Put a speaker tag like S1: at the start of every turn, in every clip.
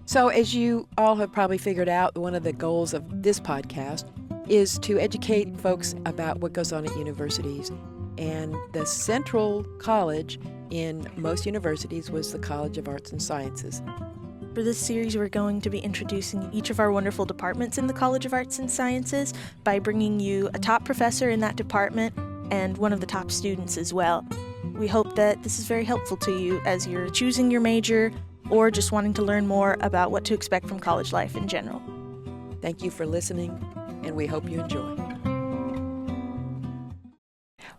S1: So, as you all have probably figured out, one of the goals of this podcast is to educate folks about what goes on at universities. And the central college in most universities was the College of Arts and Sciences.
S2: For this series, we're going to be introducing each of our wonderful departments in the College of Arts and Sciences by bringing you a top professor in that department and one of the top students as well. We hope that this is very helpful to you as you're choosing your major or just wanting to learn more about what to expect from college life in general.
S1: Thank you for listening, and we hope you enjoy.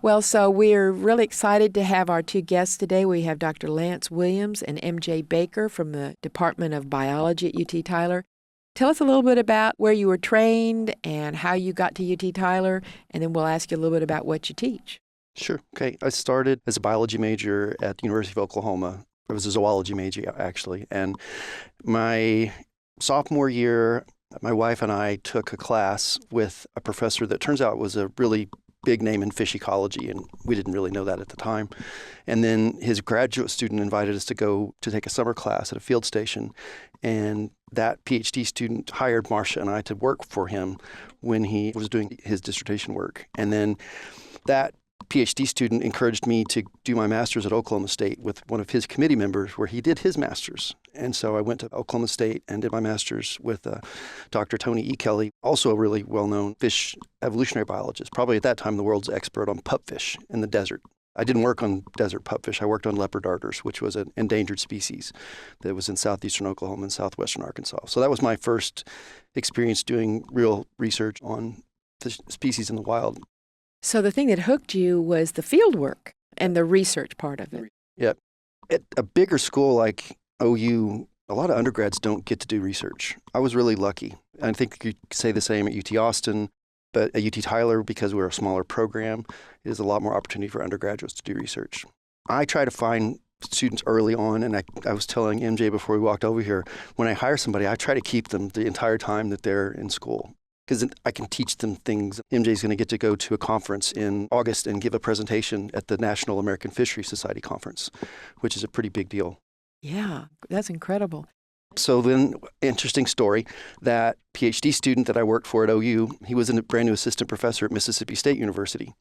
S1: Well, so we're really excited to have our two guests today. We have Dr. Lance Williams and MJ Baker from the Department of Biology at UT Tyler. Tell us a little bit about where you were trained and how you got to UT Tyler, and then we'll ask you a little bit about what you teach.
S3: Sure. Okay. I started as a biology major at the University of Oklahoma. I was a zoology major, actually. And my sophomore year, my wife and I took a class with a professor that turns out was a really big name in fish ecology, and we didn't really know that at the time. And then his graduate student invited us to go to take a summer class at a field station. And that PhD student hired Marcia and I to work for him when he was doing his dissertation work. And then that PhD student encouraged me to do my master's at Oklahoma State with one of his committee members where he did his master's. And so I went to Oklahoma State and did my master's with Dr. Tony E. Kelly, also a really well-known fish evolutionary biologist, probably at that time the world's expert on pupfish in the desert. I didn't work on desert pupfish. I worked on leopard darters, which was an endangered species that was in southeastern Oklahoma and southwestern Arkansas. So that was my first experience doing real research on fish species in the wild.
S1: So the thing that hooked you was the field work and the research part of it.
S3: Yeah. At a bigger school like OU, a lot of undergrads don't get to do research. I was really lucky. I think you could say the same at UT Austin, but at UT Tyler, because we're a smaller program, there's a lot more opportunity for undergraduates to do research. I try to find students early on, and I was telling MJ before we walked over here, when I hire somebody, I try to keep them the entire time that they're in school, because I can teach them things. MJ's going to get to go to a conference in August and give a presentation at the National American Fishery Society Conference, which is a pretty big deal.
S1: Yeah, that's incredible.
S3: So then, interesting story, that PhD student that I worked for at OU, he was a brand new assistant professor at Mississippi State University.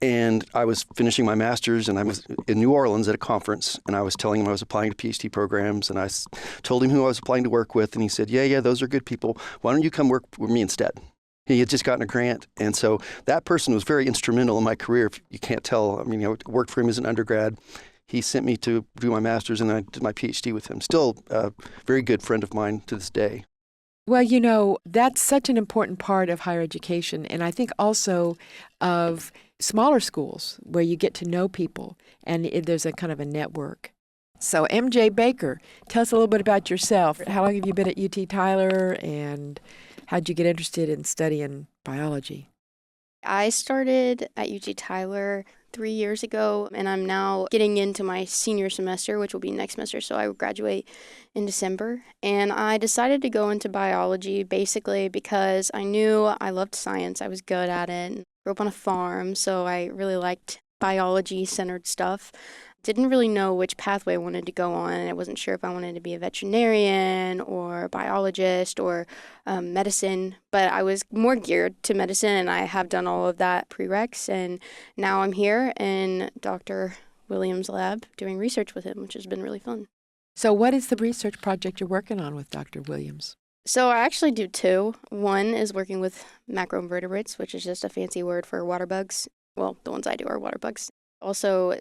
S3: And I was finishing my master's, and I was in New Orleans at a conference, and I was telling him I was applying to PhD programs, and I told him who I was applying to work with, and he said, yeah, those are good people. Why don't you come work with me instead? He had just gotten a grant, and so that person was very instrumental in my career. If you can't tell, I mean, I worked for him as an undergrad. He sent me to do my master's, and I did my PhD with him. Still a very good friend of mine to this day.
S1: Well, you know, that's such an important part of higher education, and I think also of smaller schools where you get to know people and there's a kind of a network. So MJ Baker, tell us a little bit about yourself. How long have you been at UT Tyler, and how'd you get interested in studying biology?
S4: I started at UT Tyler 3 years ago, and I'm now getting into my senior semester, which will be next semester, so I will graduate in December. And I decided to go into biology basically because I knew I loved science. I was good at it. Grew up on a farm, so I really liked biology-centered stuff. Didn't really know which pathway I wanted to go on. I wasn't sure if I wanted to be a veterinarian or a biologist or medicine, but I was more geared to medicine, and I have done all of that prereqs, and now I'm here in Dr. Williams' lab doing research with him, which has been really fun.
S1: So what is the research project you're working on with Dr. Williams?
S4: So I actually do two. One is working with macroinvertebrates, which is just a fancy word for water bugs. Well, the ones I do are water bugs. Also,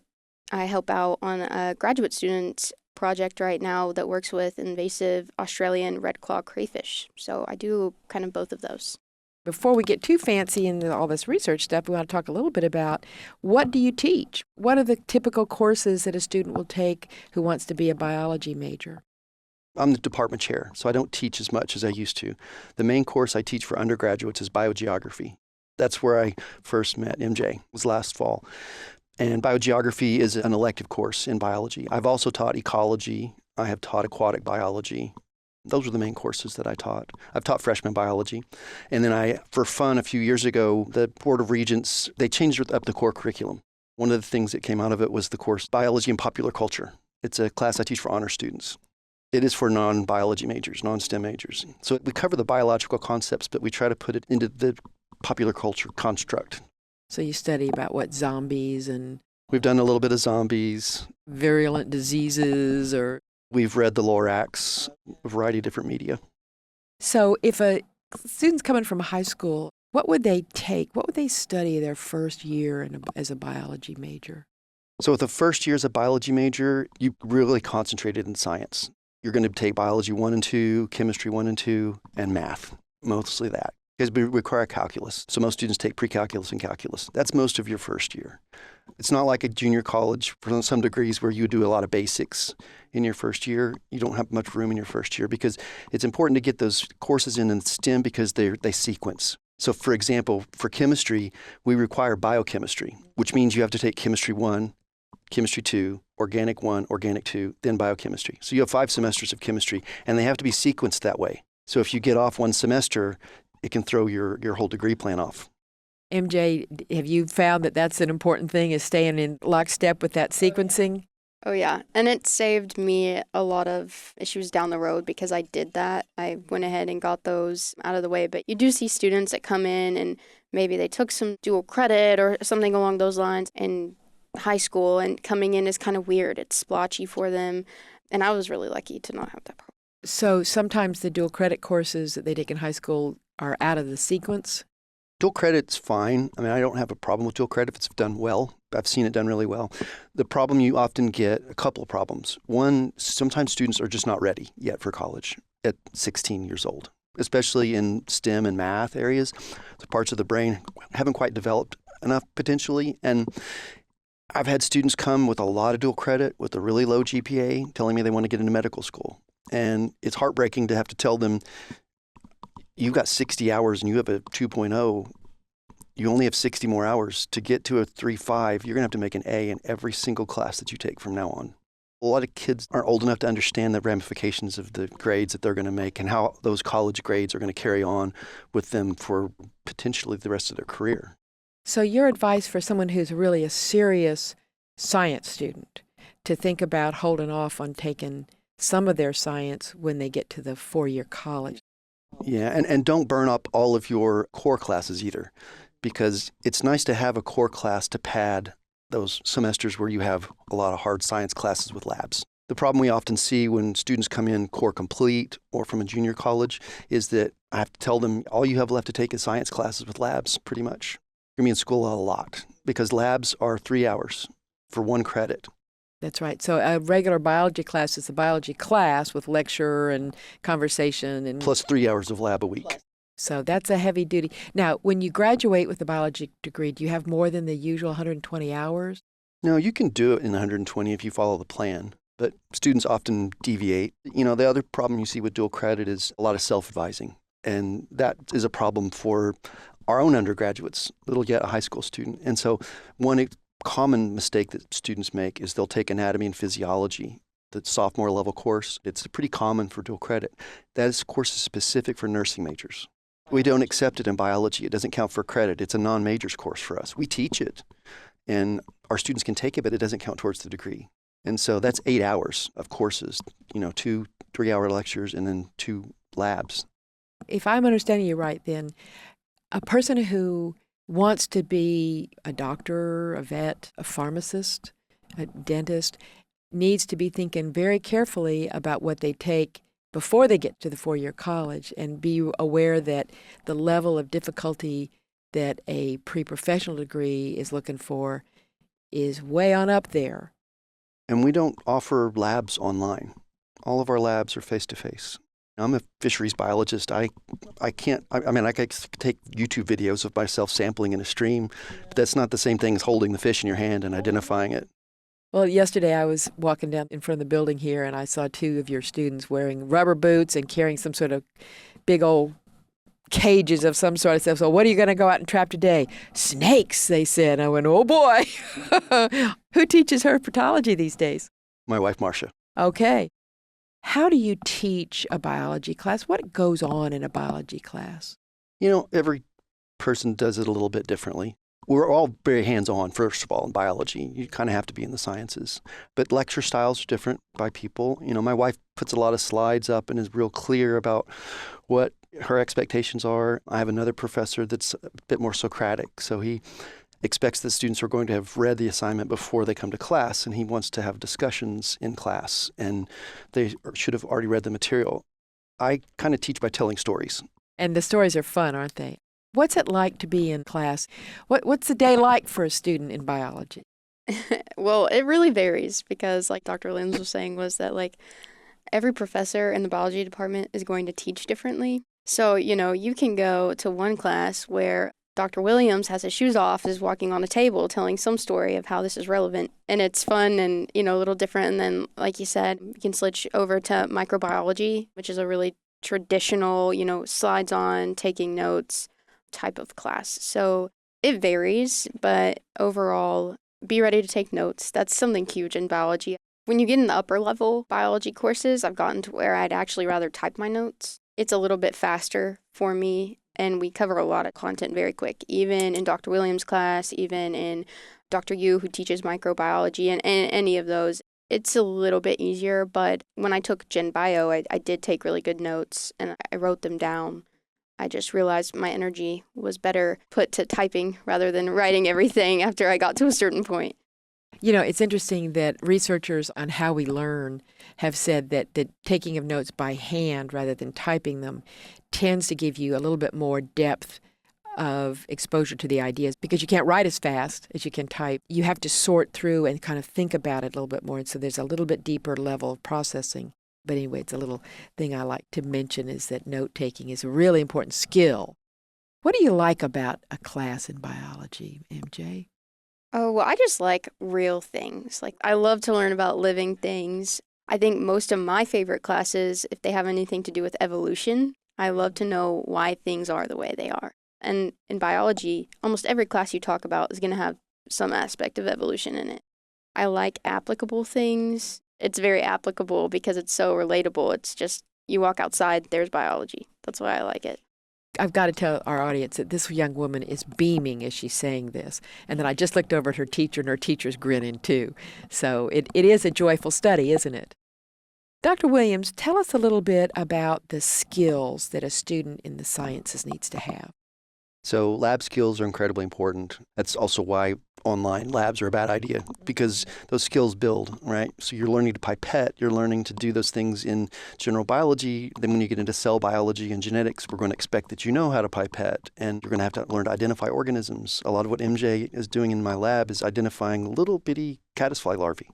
S4: I help out on a graduate student project right now that works with invasive Australian red claw crayfish. So I do kind of both of those.
S1: Before we get too fancy into all this research stuff, we want to talk a little bit about what do you teach? What are the typical courses that a student will take who wants to be a biology major?
S3: I'm the department chair, so I don't teach as much as I used to. The main course I teach for undergraduates is biogeography. That's where I first met MJ, it was last fall. And biogeography is an elective course in biology. I've also taught ecology. I have taught aquatic biology. Those were the main courses that I taught. I've taught freshman biology. And then for fun, a few years ago, the Board of Regents, they changed up the core curriculum. One of the things that came out of it was the course Biology and Popular Culture. It's a class I teach for honor students. It is for non-biology majors, non-STEM majors. So we cover the biological concepts, but we try to put it into the popular culture construct.
S1: So you study about what zombies and
S3: We've done a little bit of zombies.
S1: virulent diseases or...
S3: We've read the Lorax, a variety of different media.
S1: So if a student's coming from high school, what would they take? What would they study their first year as a biology major?
S3: So with the first year as a biology major, you really concentrated in science. You're going to take biology 1 and 2, chemistry 1 and 2, and math, mostly that. Because we require calculus. So most students take pre-calculus and calculus. That's most of your first year. It's not like a junior college for some degrees where you do a lot of basics in your first year. You don't have much room in your first year because it's important to get those courses in STEM because they sequence. So for example, for chemistry, we require biochemistry, which means you have to take chemistry 1, chemistry 2, organic 1, organic 2, then biochemistry. So you have 5 semesters of chemistry, and they have to be sequenced that way. So if you get off one semester, it can throw your whole degree plan off.
S1: MJ, have you found that that's an important thing, is staying in lockstep with that sequencing?
S4: Oh, yeah. And it saved me a lot of issues down the road because I did that. I went ahead and got those out of the way. But you do see students that come in and maybe they took some dual credit or something along those lines in high school, and coming in is kind of weird. It's splotchy for them. And I was really lucky to not have that problem.
S1: So sometimes the dual credit courses that they take in high school are out of the sequence?
S3: Dual credit's fine. I mean, I don't have a problem with dual credit if it's done well. I've seen it done really well. The problem you often get, a couple of problems. One, sometimes students are just not ready yet for college at 16 years old, especially in STEM and math areas. The parts of the brain haven't quite developed enough potentially. And I've had students come with a lot of dual credit with a really low GPA telling me they want to get into medical school. And it's heartbreaking to have to tell them, you've got 60 hours and you have a 2.0, you only have 60 more hours. To get to a 3.5, you're going to have to make an A in every single class that you take from now on. A lot of kids aren't old enough to understand the ramifications of the grades that they're going to make and how those college grades are going to carry on with them for potentially the rest of their career.
S1: So your advice for someone who's really a serious science student to think about holding off on taking some of their science when they get to the 4-year college.
S3: Yeah, and don't burn up all of your core classes either, because it's nice to have a core class to pad those semesters where you have a lot of hard science classes with labs. The problem we often see when students come in core complete or from a junior college is that I have to tell them all you have left to take is science classes with labs, pretty much. You're going to be in school a lot because labs are 3 hours for 1 credit.
S1: That's right. So a regular biology class is a biology class with lecture and conversation. And
S3: Plus 3 hours of lab a week.
S1: So that's a heavy duty. Now, when you graduate with a biology degree, do you have more than the usual 120 hours?
S3: No, you can do it in 120 if you follow the plan, but students often deviate. You know, the other problem you see with dual credit is a lot of self-advising, and that is a problem for our own undergraduates that'll get a high school student. And so one common mistake that students make is they'll take anatomy and physiology, the sophomore level course. It's pretty common for dual credit. That course is specific for nursing majors. We don't accept it in biology. It doesn't count for credit. It's a non-majors course for us. We teach it, and our students can take it, but it doesn't count towards the degree. And so that's 8 hours of courses, 2 3-hour lectures and then 2 labs.
S1: If I'm understanding you right, then a person who wants to be a doctor, a vet, a pharmacist, a dentist, needs to be thinking very carefully about what they take before they get to the 4-year college and be aware that the level of difficulty that a pre-professional degree is looking for is way on up there.
S3: And we don't offer labs online. All of our labs are face-to-face. I'm a fisheries biologist. I can take YouTube videos of myself sampling in a stream, but that's not the same thing as holding the fish in your hand and identifying it.
S1: Well, yesterday I was walking down in front of the building here and I saw 2 of your students wearing rubber boots and carrying some sort of big old cages of some sort. I said, so what are you going to go out and trap today? Snakes, they said. I went, oh boy. Who teaches herpetology these days?
S3: My wife, Marcia.
S1: Okay. How do you teach a biology class? What goes on in a biology class?
S3: Every person does it a little bit differently. We're all very hands-on, first of all, in biology. You kind of have to be in the sciences. But lecture styles are different by people. My wife puts a lot of slides up and is real clear about what her expectations are. I have another professor that's a bit more Socratic. So he expects that students are going to have read the assignment before they come to class, and he wants to have discussions in class, and they should have already read the material. I kind of teach by telling stories.
S1: And the stories are fun, aren't they? What's it like to be in class? What's the day like for a student in biology?
S4: Well, it really varies because, like Dr. Williams was saying, was that like every professor in the biology department is going to teach differently. So, you can go to one class where Dr. Williams has his shoes off, is walking on a table telling some story of how this is relevant. And it's fun and, a little different. And then, like you said, you can switch over to microbiology, which is a really traditional, slides on, taking notes type of class. So it varies, but overall, be ready to take notes. That's something huge in biology. When you get in the upper level biology courses, I've gotten to where I'd actually rather type my notes. It's a little bit faster for me, and we cover a lot of content very quick, even in Dr. Williams' class, even in Dr. Yu, who teaches microbiology, and any of those. It's a little bit easier, but when I took Gen Bio, I did take really good notes, and I wrote them down. I just realized my energy was better put to typing rather than writing everything after I got to a certain point.
S1: It's interesting that researchers on how we learn have said that the taking of notes by hand rather than typing them tends to give you a little bit more depth of exposure to the ideas because you can't write as fast as you can type. You have to sort through and kind of think about it a little bit more. And so there's a little bit deeper level of processing. But anyway, it's a little thing I like to mention is that note-taking is a really important skill. What do you like about a class in biology, MJ?
S4: Oh, well, I just like real things. Like, I love to learn about living things. I think most of my favorite classes, if they have anything to do with evolution, I love to know why things are the way they are. And in biology, almost every class you talk about is going to have some aspect of evolution in it. I like applicable things. It's very applicable because it's so relatable. It's just, you walk outside, there's biology. That's why I like it.
S1: I've got to tell our audience that this young woman is beaming as she's saying this. And then I just looked over at her teacher, and her teacher's grinning too. So it is a joyful study, isn't it? Dr. Williams, tell us a little bit about the skills that a student in the sciences needs to have.
S3: So lab skills are incredibly important. That's also why online labs are a bad idea, because those skills build, right? So you're learning to pipette, you're learning to do those things in general biology. Then when you get into cell biology and genetics, we're going to expect that you know how to pipette, and you're going to have to learn to identify organisms. A lot of what MJ is doing in my lab is identifying little bitty caddisfly larvae,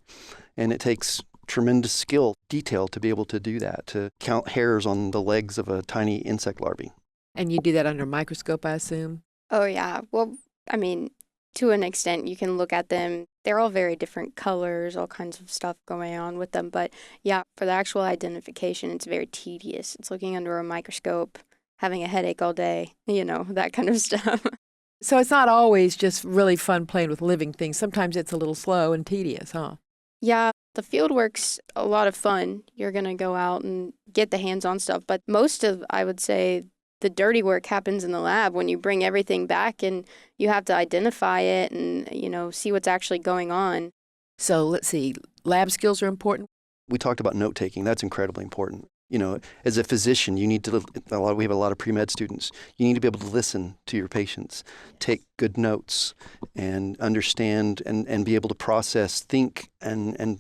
S3: and it takes tremendous skill, detail to be able to do that, to count hairs on the legs of a tiny insect larvae.
S1: And you do that under a microscope, I assume?
S4: Oh, yeah. Well, I mean, to an extent, you can look at them. They're all very different colors, all kinds of stuff going on with them. But yeah, for the actual identification, it's very tedious. It's looking under a microscope, having a headache all day, that kind of stuff.
S1: So it's not always just really fun playing with living things. Sometimes it's a little slow and tedious, huh?
S4: Yeah, the fieldwork's a lot of fun. You're going to go out and get the hands-on stuff. But most of, I would say, the dirty work happens in the lab when you bring everything back and you have to identify it and, see what's actually going on.
S1: So let's see, lab skills are important.
S3: We talked about note-taking. That's incredibly important. As a physician, you need to, we have a lot of pre-med students. You need to be able to listen to your patients, take good notes, and understand and be able to process, think, and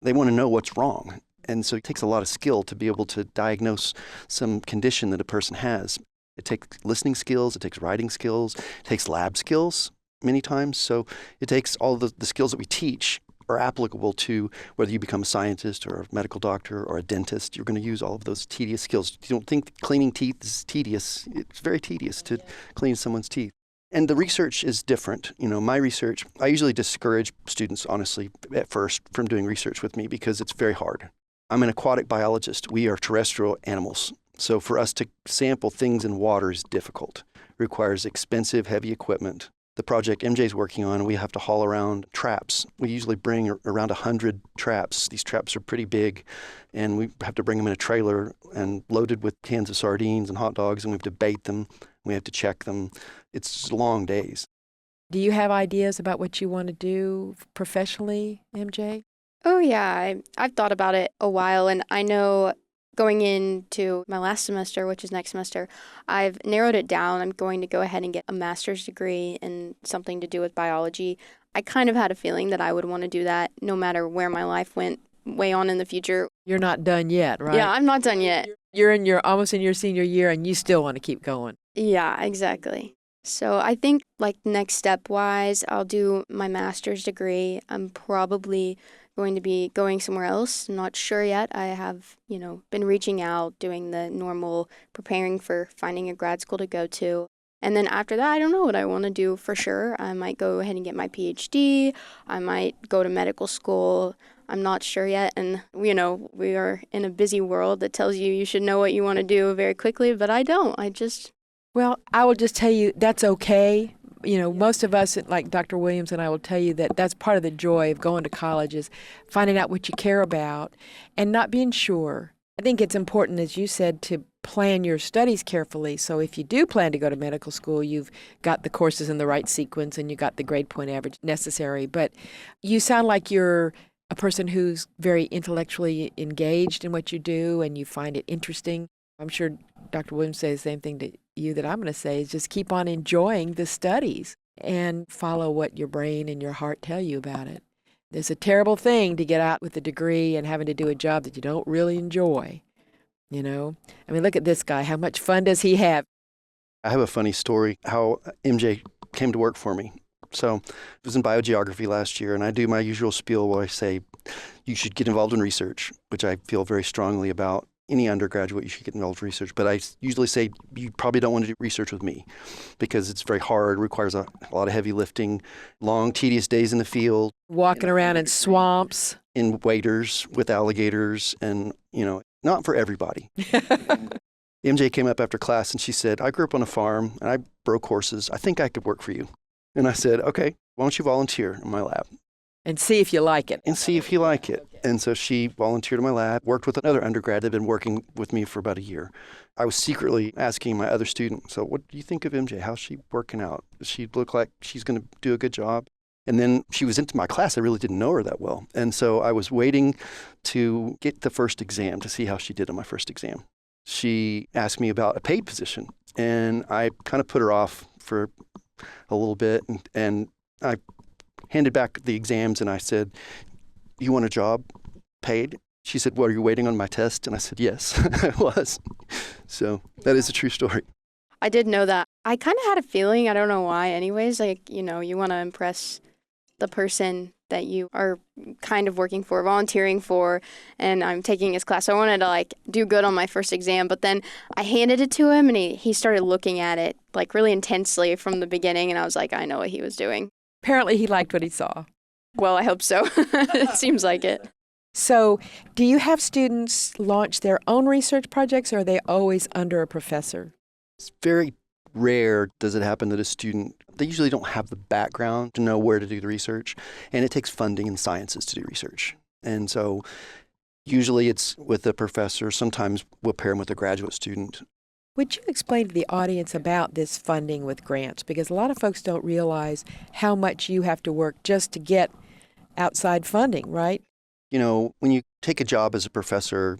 S3: they want to know what's wrong. And so it takes a lot of skill to be able to diagnose some condition that a person has. It takes listening skills, it takes writing skills, it takes lab skills many times. So it takes all the skills that we teach are applicable to whether you become a scientist or a medical doctor or a dentist. You're going to use all of those tedious skills. You don't think cleaning teeth is tedious. It's very tedious to clean someone's teeth. And the research is different. My research, I usually discourage students, honestly, at first from doing research with me because it's very hard. I'm an aquatic biologist. We are terrestrial animals. So for us to sample things in water is difficult. It requires expensive, heavy equipment. The project MJ's working on, we have to haul around traps. We usually bring around 100 traps. These traps are pretty big, and we have to bring them in a trailer and loaded with cans of sardines and hot dogs, and we have to bait them. We have to check them. It's long days.
S1: Do you have ideas about what you want to do professionally, MJ?
S4: Oh, yeah, I've thought about it a while, and I know going into my last semester, which is next semester, I've narrowed it down. I'm going to go ahead and get a master's degree in something to do with biology. I kind of had a feeling that I would want to do that no matter where my life went way on in the future.
S1: You're not done yet, right?
S4: Yeah, I'm not done yet.
S1: You're almost in your senior year and you still want to keep going.
S4: Yeah, exactly. So I think like next step wise, I'll do my master's degree. I'm probably going to be going somewhere else. I'm not sure yet. I have, been reaching out, doing the normal preparing for finding a grad school to go to. And then after that, I don't know what I want to do for sure. I might go ahead and get my PhD. I might go to medical school. I'm not sure yet. And, we are in a busy world that tells you should know what you want to do very quickly, but I don't.
S1: Well, I will just tell you that's okay. Most of us, like Dr. Williams and I, will tell you that that's part of the joy of going to college is finding out what you care about and not being sure. I think it's important, as you said, to plan your studies carefully. So if you do plan to go to medical school, you've got the courses in the right sequence and you got the grade point average necessary. But you sound like you're a person who's very intellectually engaged in what you do and you find it interesting. I'm sure Dr. Williams says the same thing to you that I'm going to say is just keep on enjoying the studies and follow what your brain and your heart tell you about it. It's a terrible thing to get out with a degree and having to do a job that you don't really enjoy. I mean, look at this guy. How much fun does he have?
S3: I have a funny story how MJ came to work for me. So I was in biogeography last year, and I do my usual spiel where I say you should get involved in research, which I feel very strongly about. Any undergraduate, you should get involved in research. But I usually say you probably don't want to do research with me because it's very hard, requires a lot of heavy lifting, long, tedious days in the field.
S1: Walking around in swamps.
S3: In waders with alligators and, not for everybody. MJ came up after class and she said, I grew up on a farm and I broke horses. I think I could work for you. And I said, okay, why don't you volunteer in my lab?
S1: And see if you like it.
S3: And see if you like it. And so she volunteered in my lab, worked with another undergrad that had been working with me for about a year. I was secretly asking my other student, so what do you think of MJ? How's she working out? Does she look like she's going to do a good job? And then she was into my class. I really didn't know her that well. And so I was waiting to get the first exam to see how she did on my first exam. She asked me about a paid position, and I kind of put her off for a little bit, and I handed back the exams and I said, you want a job paid? She said, well, are you waiting on my test? And I said, yes, I was. So that is a true story.
S4: I did know that. I kind of had a feeling, I don't know why anyways, you want to impress the person that you are kind of working for, volunteering for, and I'm taking his class. So I wanted to do good on my first exam, but then I handed it to him and he started looking at it really intensely from the beginning, and I was like, I know what he was doing.
S1: Apparently he liked what he saw.
S4: Well, I hope so. It seems like it.
S1: So do you have students launch their own research projects, or are they always under a professor?
S3: It's very rare does it happen that a student, they usually don't have the background to know where to do the research, and it takes funding in sciences to do research. And so usually it's with a professor. Sometimes we'll pair them with a graduate student.
S1: Would you explain to the audience about this funding with grants? Because a lot of folks don't realize how much you have to work just to get outside funding, right?
S3: When you take a job as a professor,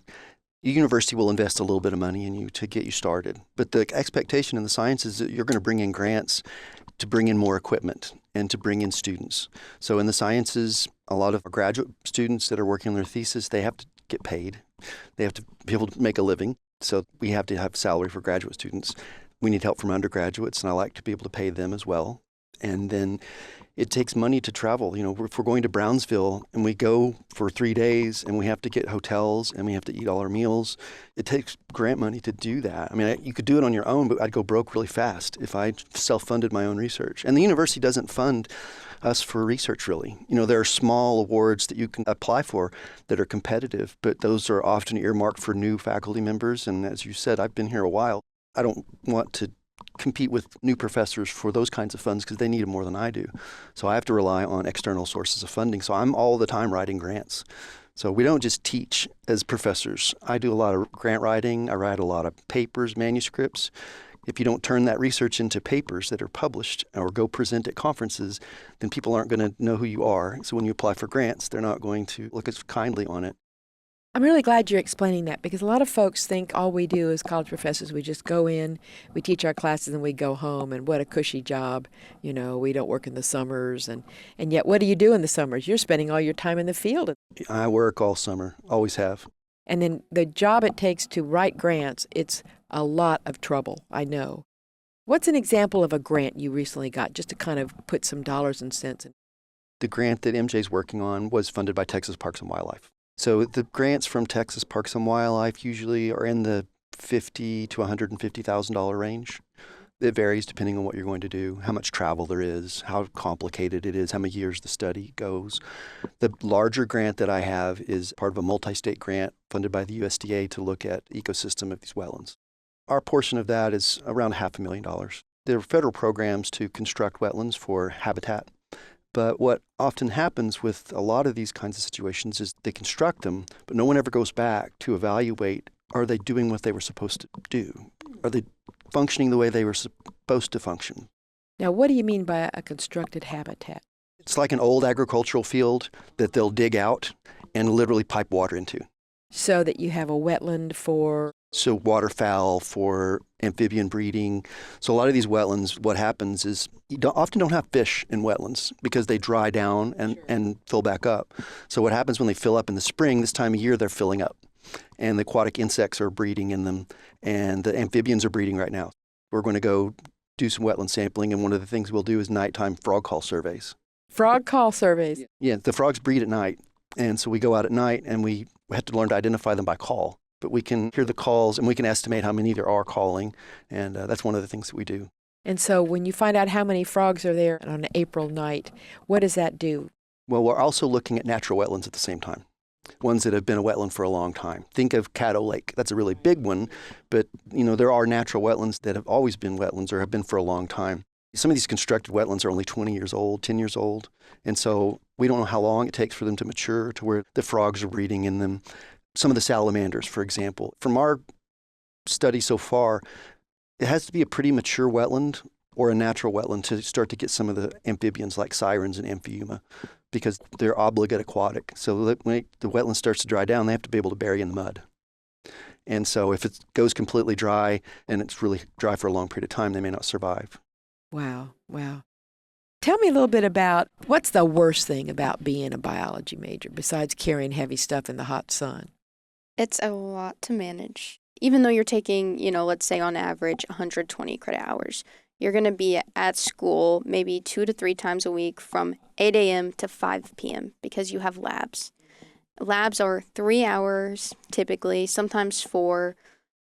S3: the university will invest a little bit of money in you to get you started. But the expectation in the science is that you're going to bring in grants to bring in more equipment and to bring in students. So in the sciences, a lot of graduate students that are working on their thesis, they have to get paid. They have to be able to make a living. So we have to have salary for graduate students. We need help from undergraduates, and I like to be able to pay them as well. And then it takes money to travel. If we're going to Brownsville and we go for 3 days and we have to get hotels and we have to eat all our meals, it takes grant money to do that. I mean, you could do it on your own, but I'd go broke really fast if I self-funded my own research. And the university doesn't fund us for research, really. There are small awards that you can apply for that are competitive, but those are often earmarked for new faculty members. And as you said, I've been here a while. I don't want to compete with new professors for those kinds of funds because they need them more than I do. So I have to rely on external sources of funding. So I'm all the time writing grants. So we don't just teach as professors. I do a lot of grant writing. I write a lot of papers, manuscripts, If you don't turn that research into papers that are published or go present at conferences, then people aren't going to know who you are. So when you apply for grants, they're not going to look as kindly on it.
S1: I'm really glad you're explaining that, because a lot of folks think all we do as college professors, we just go in, we teach our classes, and we go home, and what a cushy job. You know, we don't work in the summers, and yet what do you do in the summers? You're spending all your time in the field.
S3: I work all summer, always have.
S1: And then the job it takes to write grants, it's a lot of trouble, I know. What's an example of a grant you recently got, just to kind of put some dollars and cents in?
S3: The grant that MJ's working on was funded by Texas Parks and Wildlife. So the grants from Texas Parks and Wildlife usually are in the $50,000 to $150,000 range. It varies depending on what you're going to do, how much travel there is, how complicated it is, how many years the study goes. The larger grant that I have is part of a multi-state grant funded by the USDA to look at ecosystem of these wetlands. Our portion of that is around $500,000. There are federal programs to construct wetlands for habitat. But what often happens with a lot of these kinds of situations is they construct them, but no one ever goes back to evaluate, are they doing what they were supposed to do? Are they functioning the way they were supposed to function?
S1: Now, what do you mean by a constructed habitat?
S3: It's like an old agricultural field that they'll dig out and literally pipe water into.
S1: So that you have a wetland for...
S3: So waterfowl, for amphibian breeding. So a lot of these wetlands, what happens is you often don't have fish in wetlands because they dry down and fill back up. So what happens when they fill up in the spring, this time of year, they're filling up. And the aquatic insects are breeding in them, and the amphibians are breeding right now. We're going to go do some wetland sampling, and one of the things we'll do is nighttime frog call surveys.
S1: Frog call surveys?
S3: Yeah, the frogs breed at night, and so we go out at night, and we have to learn to identify them by call. But we can hear the calls, and we can estimate how many there are calling, and that's one of the things that we do.
S1: And so when you find out how many frogs are there on an April night, what does that do?
S3: Well, we're also looking at natural wetlands at the same time, ones that have been a wetland for a long time. Think of Caddo Lake. That's a really big one, but there are natural wetlands that have always been wetlands or have been for a long time. Some of these constructed wetlands are only 20 years old, 10 years old, and so we don't know how long it takes for them to mature to where the frogs are breeding in them. Some of the salamanders, for example. From our study so far, it has to be a pretty mature wetland or a natural wetland to start to get some of the amphibians like sirens and amphiuma, because they're obligate aquatic. So when the wetland starts to dry down, they have to be able to bury in the mud. And so if it goes completely dry and it's really dry for a long period of time, they may not survive.
S1: Wow. Tell me a little bit about what's the worst thing about being a biology major besides carrying heavy stuff in the hot sun?
S4: It's a lot to manage. Even though you're taking, let's say on average 120 credit hours, you're going to be at school maybe 2 to 3 times a week from 8 a.m. to 5 p.m. because you have labs. Labs are 3 hours typically, sometimes 4,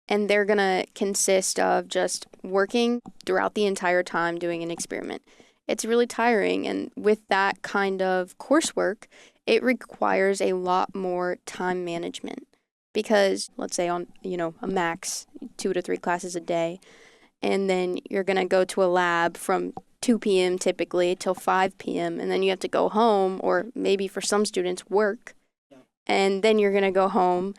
S4: and they're going to consist of just working throughout the entire time doing an experiment. It's really tiring, and with that kind of coursework, it requires a lot more time management. Because let's say on, a max 2 to 3 classes a day, and then you're going to go to a lab from 2 p.m. typically till 5 p.m. and then you have to go home, or maybe for some students work, and then you're going to go home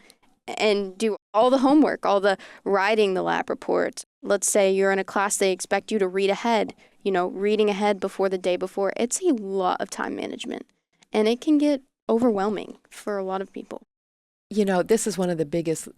S4: and do all the homework, all the writing the lab reports. Let's say you're in a class they expect you to read ahead, reading ahead before the day before. It's a lot of time management, and it can get overwhelming for a lot of people.
S1: This is one of the biggest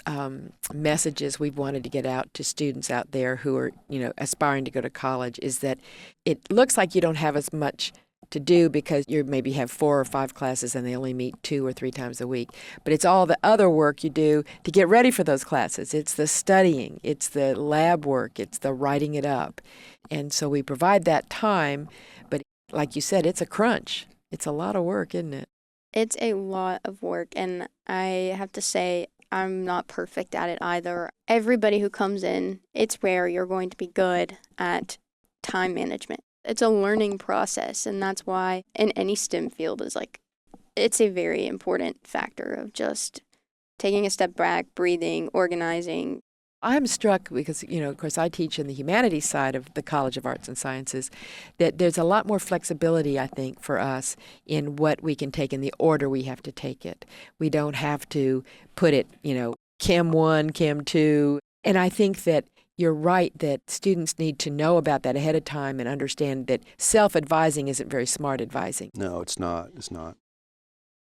S1: messages we've wanted to get out to students out there who are, aspiring to go to college, is that it looks like you don't have as much to do because you maybe have 4 or 5 classes and they only meet 2 or 3 times a week. But it's all the other work you do to get ready for those classes. It's the studying, it's the lab work, it's the writing it up. And so we provide that time, but like you said, it's a crunch. It's a lot of work, isn't it?
S4: It's a lot of work, and I have to say I'm not perfect at it either. Everybody who comes in, it's rare you're going to be good at time management. It's a learning process, and that's why in any STEM field it's a very important factor of just taking a step back, breathing, organizing.
S1: I'm struck because, of course, I teach in the humanities side of the College of Arts and Sciences, that there's a lot more flexibility, I think, for us in what we can take in the order we have to take it. We don't have to put it, Chem 1, Chem 2. And I think that you're right that students need to know about that ahead of time and understand that self-advising isn't very smart advising.
S3: No, it's not. It's not.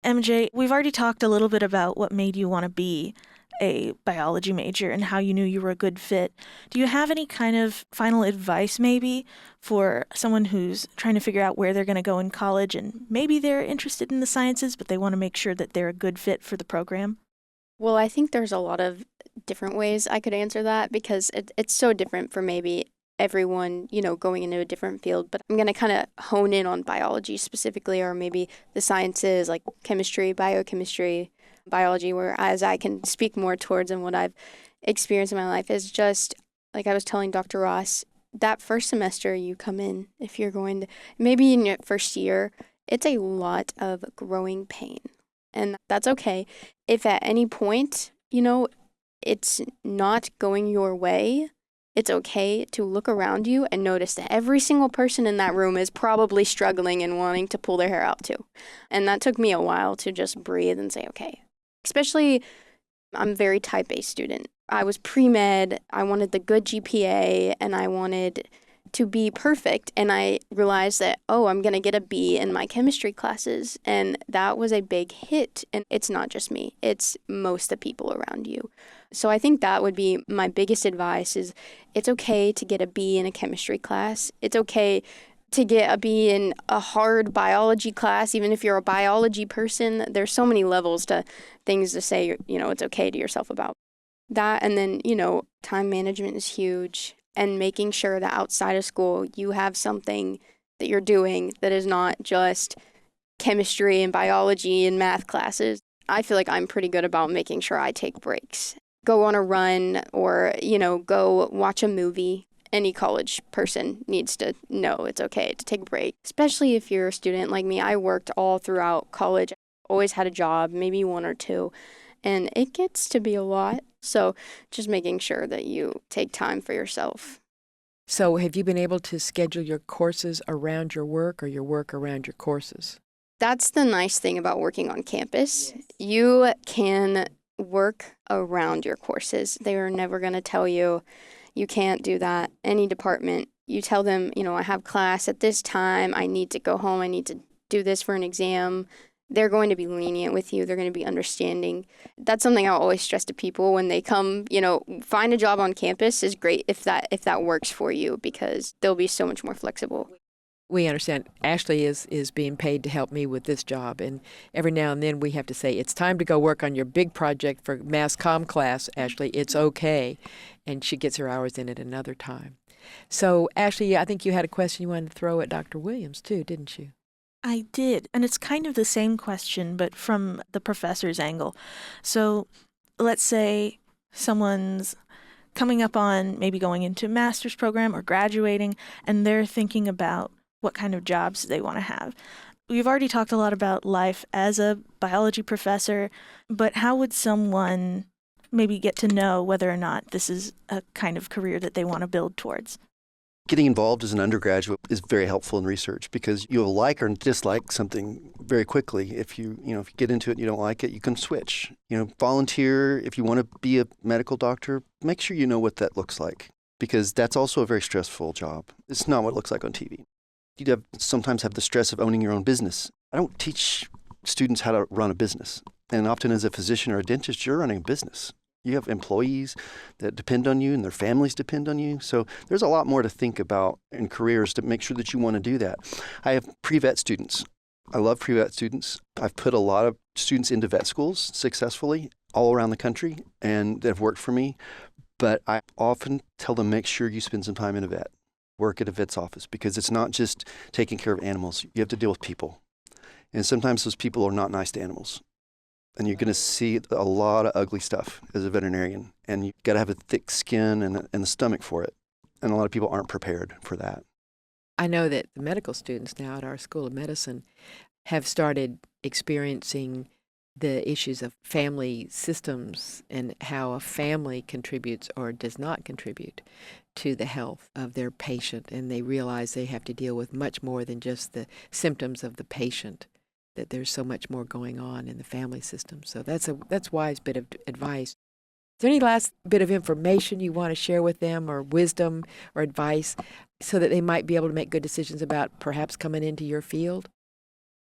S2: MJ, we've already talked a little bit about what made you want to be a biology major and how you knew you were a good fit. Do you have any kind of final advice maybe for someone who's trying to figure out where they're going to go in college and maybe they're interested in the sciences, but they want to make sure that they're a good fit for the program?
S4: Well, I think there's a lot of different ways I could answer that because it's so different for maybe everyone, going into a different field. But I'm going to kind of hone in on biology specifically, or maybe the sciences like chemistry, biochemistry, biology, whereas I can speak more towards and what I've experienced in my life is just, like I was telling Dr. Ross, that first semester you come in, if you're going to, maybe in your first year, it's a lot of growing pain. And that's okay. If at any point, it's not going your way, it's okay to look around you and notice that every single person in that room is probably struggling and wanting to pull their hair out too. And that took me a while to just breathe and say, okay. Especially, I'm a very type A student. I was pre-med, I wanted the good GPA, and I wanted to be perfect. And I realized that, I'm going to get a B in my chemistry classes. And that was a big hit. And it's not just me, it's most of the people around you. So I think that would be my biggest advice is it's okay to get a B in a chemistry class. It's okay to get a B in a hard biology class, even if you're a biology person. There's so many levels to things to say, it's okay to yourself about that. And then, time management is huge. And making sure that outside of school, you have something that you're doing that is not just chemistry and biology and math classes. I feel like I'm pretty good about making sure I take breaks. Go on a run or, go watch a movie. Any college person needs to know it's okay to take a break, especially if you're a student like me. I worked all throughout college, always had a job, maybe one or two, and it gets to be a lot. So just making sure that you take time for yourself.
S1: So have you been able to schedule your courses around your work or your work around your courses?
S4: That's the nice thing about working on campus. Yes. You can work around your courses. They are never going to tell you you can't do that. Any department, you tell them, I have class at this time. I need to go home. I need to do this for an exam. They're going to be lenient with you. They're going to be understanding. That's something I always stress to people when they come, find a job on campus is great if that works for you because they'll be so much more flexible.
S1: We understand Ashley is being paid to help me with this job, and every now and then we have to say, it's time to go work on your big project for mass comm class, Ashley. It's okay. And she gets her hours in at another time. So, Ashley, I think you had a question you wanted to throw at Dr. Williams, too, didn't you?
S2: I did, and it's kind of the same question, but from the professor's angle. So let's say someone's coming up on maybe going into a master's program or graduating, and they're thinking about what kind of jobs they want to have. We've already talked a lot about life as a biology professor, but how would someone maybe get to know whether or not this is a kind of career that they want to build towards?
S3: Getting involved as an undergraduate is very helpful in research because you'll like or dislike something very quickly. If you get into it and you don't like it, you can switch. Volunteer. If you want to be a medical doctor, make sure you know what that looks like because that's also a very stressful job. It's not what it looks like on TV. You sometimes have the stress of owning your own business. I don't teach students how to run a business. And often as a physician or a dentist, you're running a business. You have employees that depend on you and their families depend on you. So there's a lot more to think about in careers to make sure that you want to do that. I have pre-vet students. I love pre-vet students. I've put a lot of students into vet schools successfully all around the country and that have worked for me. But I often tell them, make sure you spend some time in a vet. Work at a vet's office because it's not just taking care of animals. You have to deal with people. And sometimes those people are not nice to animals. And you're going to see a lot of ugly stuff as a veterinarian. And you've got to have a thick skin and a stomach for it. And a lot of people aren't prepared for that.
S1: I know that the medical students now at our School of Medicine have started experiencing the issues of family systems and how a family contributes or does not contribute to the health of their patient. And they realize they have to deal with much more than just the symptoms of the patient, that there's so much more going on in the family system. So that's wise bit of advice. there any last bit of information you want to share with them, or wisdom or advice, so that they might be able to make good decisions about perhaps coming into your field?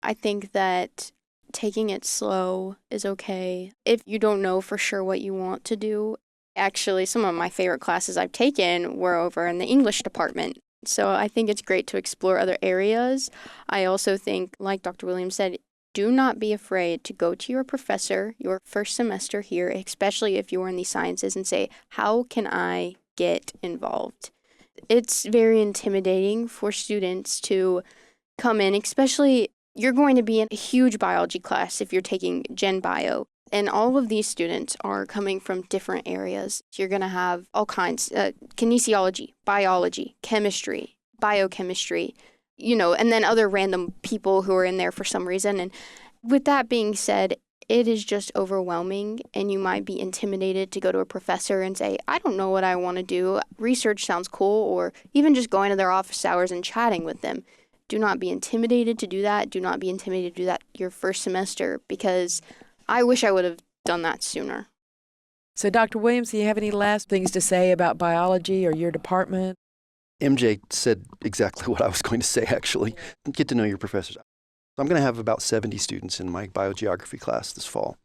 S4: I think that taking it slow is okay. If you don't know for sure what you want to do, actually, some of my favorite classes I've taken were over in the English department. So I think it's great to explore other areas. I also think, like Dr. Williams said, do not be afraid to go to your professor your first semester here, especially if you're in the sciences, and say, how can I get involved? It's very intimidating for students to come in, especially you're going to be in a huge biology class if you're taking Gen Bio. And all of these students are coming from different areas. You're going to have all kinds, kinesiology, biology, chemistry, biochemistry, and then other random people who are in there for some reason. And with that being said, it is just overwhelming, and you might be intimidated to go to a professor and say, I don't know what I want to do. Research sounds cool, or even just going to their office hours and chatting with them. Do not be intimidated to do that. Do not be intimidated to do that your first semester, because I wish I would have done that sooner.
S1: So, Dr. Williams, do you have any last things to say about biology or your department?
S3: MJ said exactly what I was going to say, actually. Get to know your professors. I'm going to have about 70 students in my biogeography class this fall.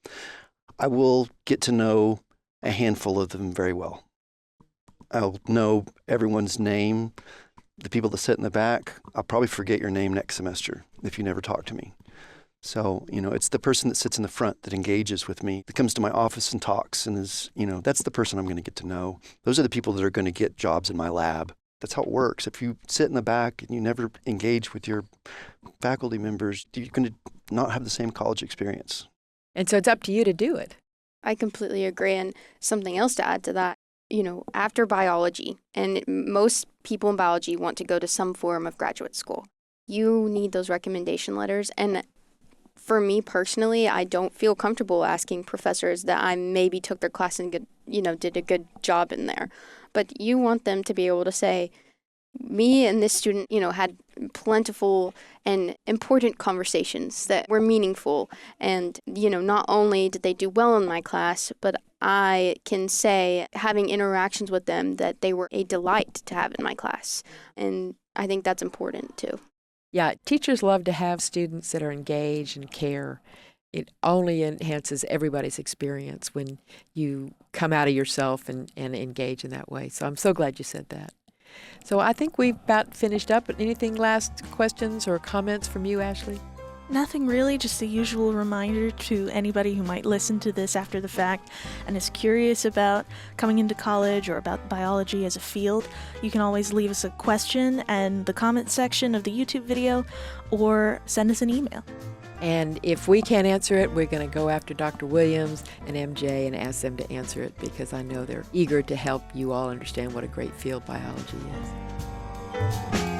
S3: I will get to know a handful of them very well. I'll know everyone's name. The people that sit in the back, I'll probably forget your name next semester if you never talk to me. So, it's the person that sits in the front that engages with me, that comes to my office and talks, and is, that's the person I'm going to get to know. Those are the people that are going to get jobs in my lab. That's how it works. If you sit in the back and you never engage with your faculty members, you're going to not have the same college experience.
S1: And so it's up to you to do it.
S4: I completely agree. And something else to add to that, after biology, and most people in biology want to go to some form of graduate school, you need those recommendation letters. And for me personally, I don't feel comfortable asking professors that I maybe took their class and did a good job in there. But you want them to be able to say, me and this student, had plentiful and important conversations that were meaningful. And, not only did they do well in my class, but I can say, having interactions with them, that they were a delight to have in my class. And I think that's important too.
S1: Yeah, teachers love to have students that are engaged and care. It only enhances everybody's experience when you come out of yourself and engage in that way. So I'm so glad you said that. So I think we've about finished up. Anything last questions or comments from you, Ashley?
S2: Nothing really, just the usual reminder to anybody who might listen to this after the fact and is curious about coming into college or about biology as a field. You can always leave us a question in the comment section of the YouTube video or send us an email.
S1: And if we can't answer it, we're going to go after Dr. Williams and MJ and ask them to answer it, because I know they're eager to help you all understand what a great field biology is.